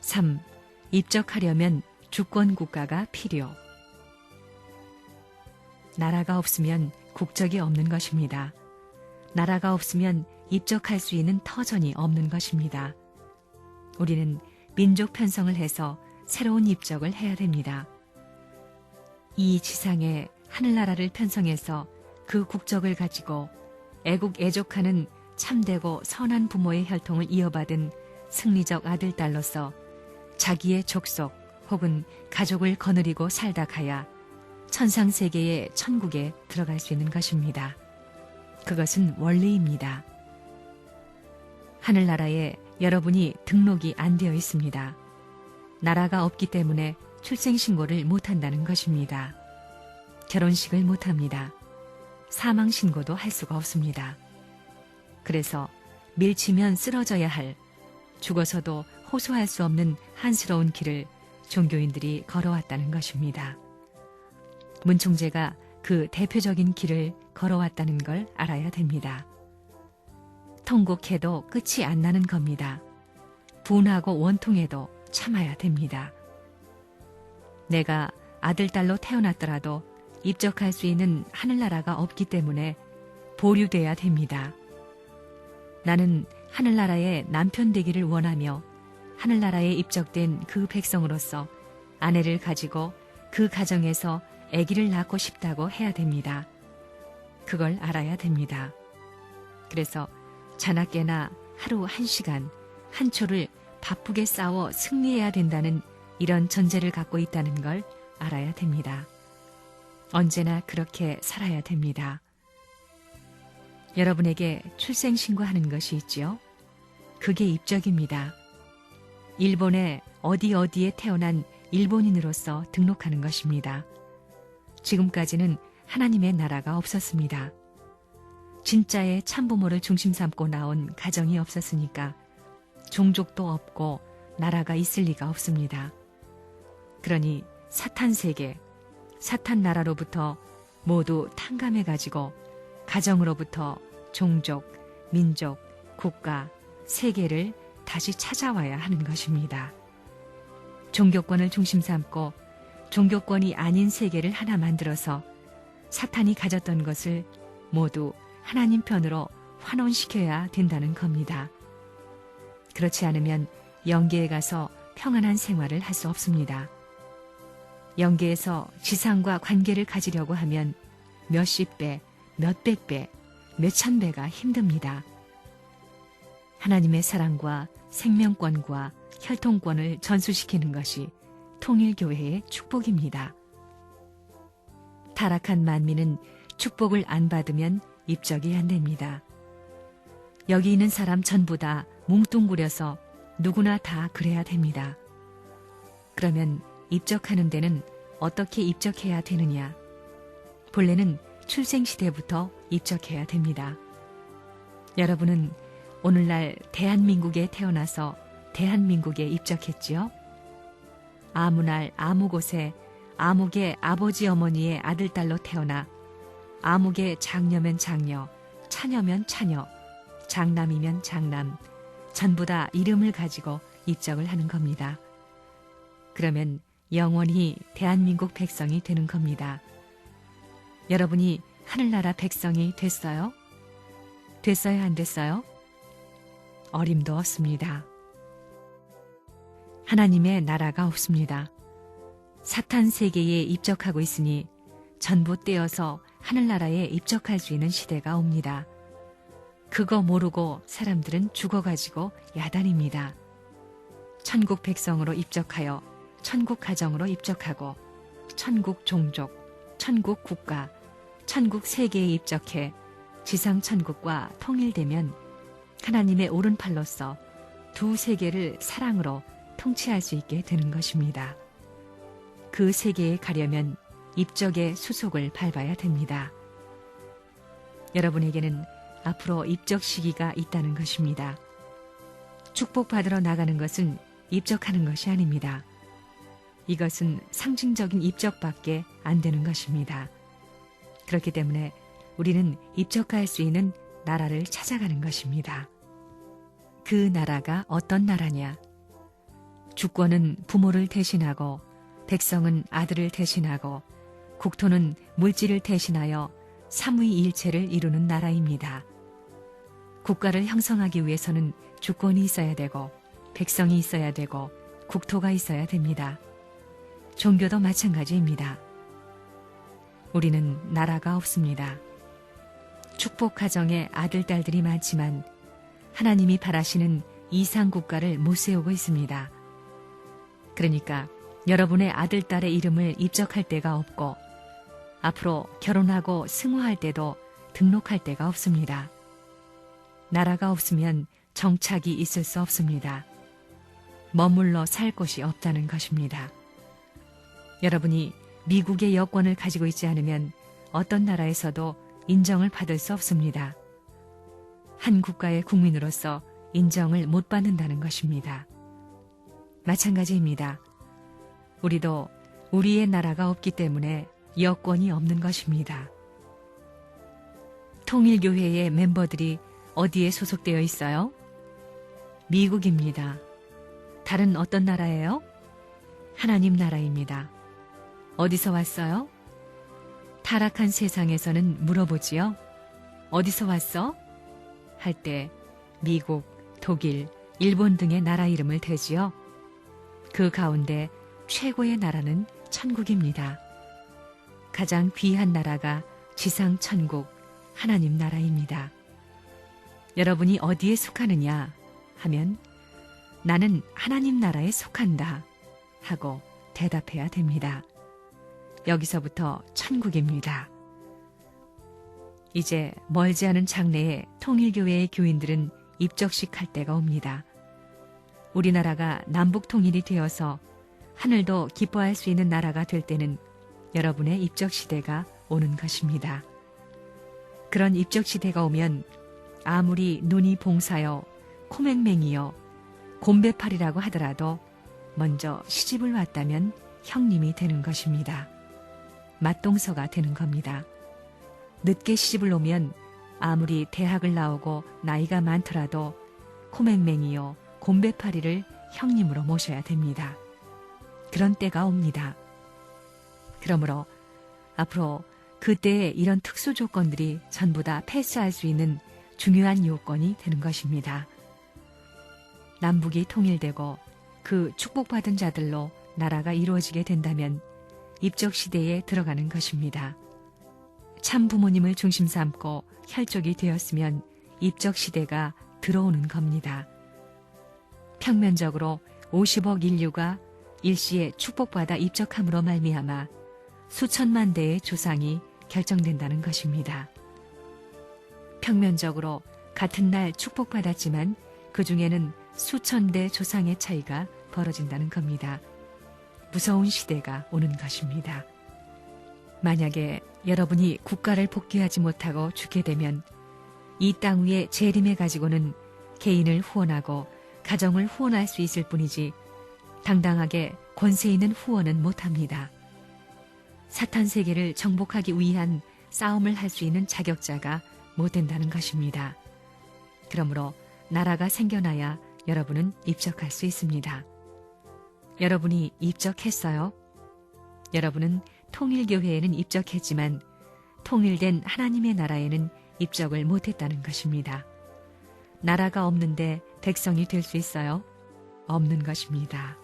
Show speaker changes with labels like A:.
A: 3. 입적하려면 주권 국가가 필요. 나라가 없으면 국적이 없는 것입니다. 나라가 없으면 입적할 수 있는 터전이 없는 것입니다. 우리는 민족 편성을 해서 새로운 입적을 해야 됩니다. 이 지상에 하늘나라를 편성해서 그 국적을 가지고 애국애족하는 참되고 선한 부모의 혈통을 이어받은 승리적 아들, 딸로서 자기의 족속 혹은 가족을 거느리고 살다 가야 천상세계의 천국에 들어갈 수 있는 것입니다. 그것은 원리입니다. 하늘나라에 여러분이 등록이 안 되어 있습니다. 나라가 없기 때문에 출생신고를 못한다는 것입니다. 결혼식을 못합니다. 사망신고도 할 수가 없습니다. 그래서 밀치면 쓰러져야 할, 죽어서도 호소할 수 없는 한스러운 길을 종교인들이 걸어왔다는 것입니다. 문총재가 그 대표적인 길을 걸어왔다는 걸 알아야 됩니다. 통곡해도 끝이 안 나는 겁니다. 분하고 원통해도 참아야 됩니다. 내가 아들, 딸로 태어났더라도 입적할 수 있는 하늘나라가 없기 때문에 보류돼야 됩니다. 나는 하늘나라의 남편 되기를 원하며 하늘나라에 입적된 그 백성으로서 아내를 가지고 그 가정에서 아기를 낳고 싶다고 해야 됩니다. 그걸 알아야 됩니다. 그래서 자나깨나 하루 1시간, 1초를 바쁘게 싸워 승리해야 된다는 이런 전제를 갖고 있다는 걸 알아야 됩니다. 언제나 그렇게 살아야 됩니다. 여러분에게 출생신고하는 것이 있지요. 그게 입적입니다. 일본의 어디에 태어난 일본인으로서 등록하는 것입니다. 지금까지는 하나님의 나라가 없었습니다. 진짜의 참부모를 중심 삼고 나온 가정이 없었으니까 종족도 없고 나라가 있을 리가 없습니다. 그러니 사탄 세계, 사탄 나라로부터 모두 탕감해가지고 가정으로부터 종족, 민족, 국가, 세계를 다시 찾아와야 하는 것입니다. 종교권을 중심 삼고 종교권이 아닌 세계를 하나 만들어서 사탄이 가졌던 것을 모두 하나님 편으로 환원시켜야 된다는 겁니다. 그렇지 않으면 영계에 가서 평안한 생활을 할 수 없습니다. 영계에서 지상과 관계를 가지려고 하면 몇십 배, 몇백 배, 몇천 배가 힘듭니다. 하나님의 사랑과 생명권과 혈통권을 전수시키는 것이 통일교회의 축복입니다. 타락한 만민은 축복을 안 받으면 입적이 안 됩니다. 여기 있는 사람 전부 다 뭉뚱그려서 누구나 다 그래야 됩니다. 그러면 입적하는 데는 어떻게 입적해야 되느냐? 본래는 출생시대부터 입적해야 됩니다. 여러분은 오늘날 대한민국에 태어나서 대한민국에 입적했지요? 아무날 아무 곳에 아무개 아버지 어머니의 아들, 딸로 태어나 아무개 장녀면 장녀, 차녀면 차녀, 장남이면 장남, 전부 다 이름을 가지고 입적을 하는 겁니다. 그러면 영원히 대한민국 백성이 되는 겁니다. 여러분이 하늘나라 백성이 됐어요? 됐어요, 안 됐어요? 어림도 없습니다. 하나님의 나라가 없습니다. 사탄 세계에 입적하고 있으니 전부 떼어서 하늘나라에 입적할 수 있는 시대가 옵니다. 그거 모르고 사람들은 죽어가지고 야단입니다. 천국 백성으로 입적하여 천국 가정으로 입적하고 천국 종족, 천국 국가, 천국 세계에 입적해 지상 천국과 통일되면 하나님의 오른팔로서 두 세계를 사랑으로 통치할 수 있게 되는 것입니다. 그 세계에 가려면 입적의 수속을 밟아야 됩니다. 여러분에게는 앞으로 입적 시기가 있다는 것입니다. 축복받으러 나가는 것은 입적하는 것이 아닙니다. 이것은 상징적인 입적밖에 안 되는 것입니다. 그렇기 때문에 우리는 입적할 수 있는 나라를 찾아가는 것입니다. 그 나라가 어떤 나라냐? 주권은 부모를 대신하고 백성은 아들을 대신하고 국토는 물질을 대신하여 삼위일체를 이루는 나라입니다. 국가를 형성하기 위해서는 주권이 있어야 되고 백성이 있어야 되고 국토가 있어야 됩니다. 종교도 마찬가지입니다. 우리는 나라가 없습니다. 축복 가정에 아들, 딸들이 많지만 하나님이 바라시는 이상 국가를 못 세우고 있습니다. 그러니까 여러분의 아들, 딸의 이름을 입적할 데가 없고 앞으로 결혼하고 승화할 때도 등록할 데가 없습니다. 나라가 없으면 정착이 있을 수 없습니다. 머물러 살 곳이 없다는 것입니다. 여러분이 미국의 여권을 가지고 있지 않으면 어떤 나라에서도 인정을 받을 수 없습니다. 한 국가의 국민으로서 인정을 못 받는다는 것입니다. 마찬가지입니다. 우리도 우리의 나라가 없기 때문에 여권이 없는 것입니다. 통일교회의 멤버들이 어디에 소속되어 있어요? 미국입니다. 다른 어떤 나라예요? 하나님 나라입니다. 어디서 왔어요? 타락한 세상에서는 물어보지요. 어디서 왔어? 할 때 미국, 독일, 일본 등의 나라 이름을 대지요. 그 가운데 최고의 나라는 천국입니다. 가장 귀한 나라가 지상 천국, 하나님 나라입니다. 여러분이 어디에 속하느냐 하면 나는 하나님 나라에 속한다 하고 대답해야 됩니다. 여기서부터 천국입니다. 이제 멀지 않은 장래에 통일교회의 교인들은 입적식 할 때가 옵니다. 우리나라가 남북 통일이 되어서 하늘도 기뻐할 수 있는 나라가 될 때는 여러분의 입적 시대가 오는 것입니다. 그런 입적 시대가 오면 아무리 눈이 봉사여 코맹맹이여 곰배팔이라고 하더라도 먼저 시집을 왔다면 형님이 되는 것입니다. 맞동서가 되는 겁니다. 늦게 시집을 오면 아무리 대학을 나오고 나이가 많더라도 코맹맹이요 곰배팔이를 형님으로 모셔야 됩니다. 그런 때가 옵니다. 그러므로 앞으로 그때에 이런 특수 조건들이 전부 다 패스할 수 있는 중요한 요건이 되는 것입니다. 남북이 통일되고 그 축복받은 자들로 나라가 이루어지게 된다면 입적 시대에 들어가는 것입니다. 참 부모님을 중심 삼고 혈족이 되었으면 입적 시대가 들어오는 겁니다. 평면적으로 50억 인류가 일시에 축복받아 입적함으로 말미암아 수천만 대의 조상이 결정된다는 것입니다. 평면적으로 같은 날 축복받았지만 그 중에는 수천 대 조상의 차이가 벌어진다는 겁니다. 무서운 시대가 오는 것입니다. 만약에 여러분이 국가를 복귀하지 못하고 죽게 되면 이 땅 위에 재림해 가지고는 개인을 후원하고 가정을 후원할 수 있을 뿐이지 당당하게 권세 있는 후원은 못합니다. 사탄 세계를 정복하기 위한 싸움을 할 수 있는 자격자가 못 된다는 것입니다. 그러므로 나라가 생겨나야 여러분은 입적할 수 있습니다. 여러분이 입적했어요? 여러분은 통일교회에는 입적했지만 통일된 하나님의 나라에는 입적을 못했다는 것입니다. 나라가 없는데 백성이 될 수 있어요? 없는 것입니다.